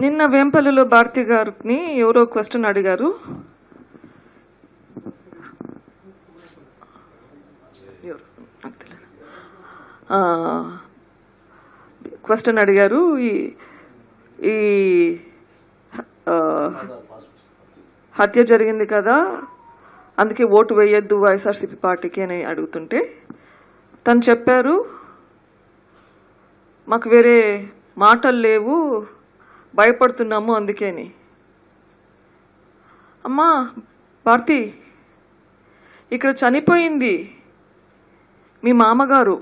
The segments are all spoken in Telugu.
నిన్న వేంపల్లిలో భారతి గారిని ఎవరో క్వశ్చన్ అడిగారు. క్వశ్చన్ అడిగారు ఈ హత్య జరిగింది కదా, అందుకే ఓటు వేయొద్దు వైఎస్ఆర్సీపీ పార్టీకి అని అడుగుతుంటే తను చెప్పారు, మాకు వేరే మాటలు లేవు, భయపడుతున్నాము అందుకేని. అమ్మా భారతి, ఇక్కడ చనిపోయింది మీ మామగారు,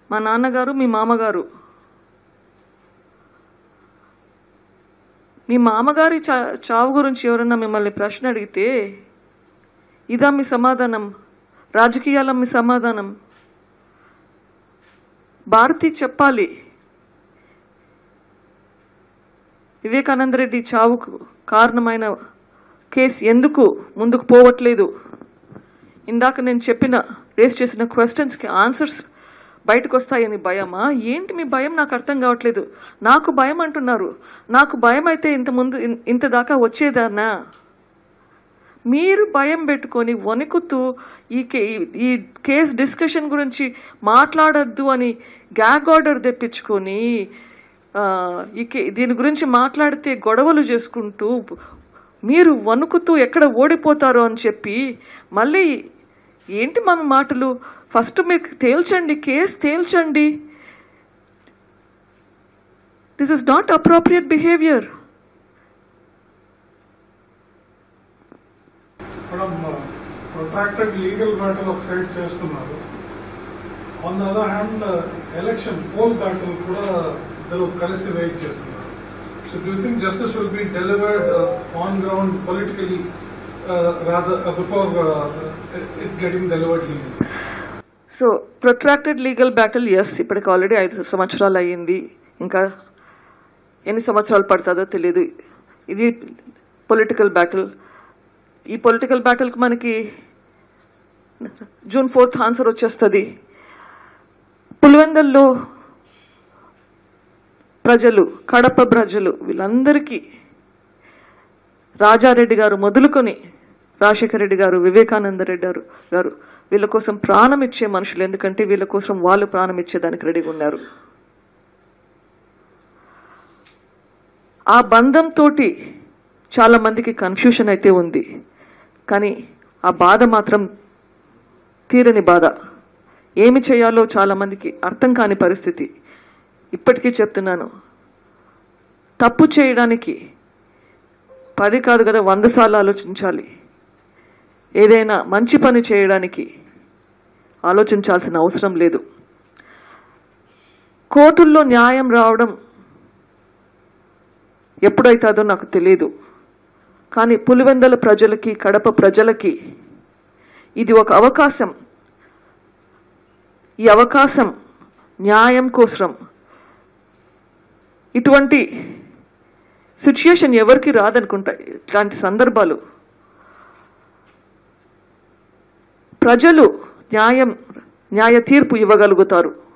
మా నాన్నగారు, మీ మామగారు. మీ మామగారి చావు గురించి ఎవరన్నా మిమ్మల్ని ప్రశ్న అడిగితే ఇదా మీ సమాధానం? రాజకీయాల మీ సమాధానం? భారతి చెప్పాలి, వివేకానంద రెడ్డి చావుకు కారణమైన కేసు ఎందుకు ముందుకు పోవట్లేదు? ఇందాక నేను రేస్ చేసిన క్వశ్చన్స్కి ఆన్సర్స్ బయటకు వస్తాయని భయమా? ఏంటి మీ భయం? నాకు అర్థం కావట్లేదు. నాకు భయం అంటున్నారు. నాకు భయం అయితే ఇంత దాకా వచ్చేదానా? మీరు భయం పెట్టుకొని వణుకుతూ ఈ కేసు డిస్కషన్ గురించి మాట్లాడద్దు అని గ్యాగ్ ఆర్డర్ తెప్పించుకొని దీని గురించి మాట్లాడితే గొడవలు చేసుకుంటూ మీరు వణుకుతూ ఎక్కడ ఓడిపోతారో అని చెప్పి మళ్ళీ ఏంటి మా మాటలు? ఫస్ట్ మీరు తేల్చండి, కేసు తేల్చండి. This is not appropriate behaviour. Protracted legal battle ఒక సైడ్ చేస్తున్నారు. On the other hand election poll battle కూడా ఇద్దరు కలిసి వెయిట్ చేస్తున్నారు. So do you think justice will be delivered on ground politically rather before it getting delivered legally? So protracted legal battle, yes, ఇప్పటికి ఆల్రెడీ 5 సంవత్సరాలు అయ్యింది. ఇంకా ఎన్ని సంవత్సరాలు పడుతుందో తెలియదు. ఇది పొలిటికల్ బ్యాటిల్. ఈ పొలిటికల్ బ్యాటిల్కి మనకి June 4th ఆన్సర్ వచ్చేస్తుంది. పులివెందుల్లో ప్రజలు, కడప ప్రజలు, వీళ్ళందరికీ రాజారెడ్డి గారు మొదలుకొని రాజశేఖర రెడ్డి గారు, వివేకానంద రెడ్డి గారు వీళ్ళ కోసం ప్రాణం ఇచ్చే మనుషులు. ఎందుకంటే వీళ్ళ కోసం వాళ్ళు ప్రాణం ఇచ్చేదానికి రెడీగా ఉన్నారు. ఆ బంధంతో చాలా మందికి కన్ఫ్యూషన్ అయితే ఉంది, కానీ ఆ బాధ మాత్రం తీరని బాధ. ఏమి చేయాలో చాలా మందికి అర్థం కాని పరిస్థితి. ఇప్పటికీ చెప్తున్నాను, తప్పు చేయడానికి 10 కాదు కదా 100 సార్లు ఆలోచించాలి. ఏదైనా మంచి పని చేయడానికి ఆలోచించాల్సిన అవసరం లేదు. కోర్టుల్లో న్యాయం రావడం ఎప్పుడైతుందో నాకు తెలియదు, కానీ పులివెందుల ప్రజలకి, కడప ప్రజలకి ఇది ఒక అవకాశం. ఈ అవకాశం న్యాయం కోసం, ఇటువంటి సిచ్యుయేషన్ ఎవరికి రాదనుకుంటా. ఇట్లాంటి సందర్భాలు ప్రజలు న్యాయ తీర్పు ఇవ్వగలుగుతారు.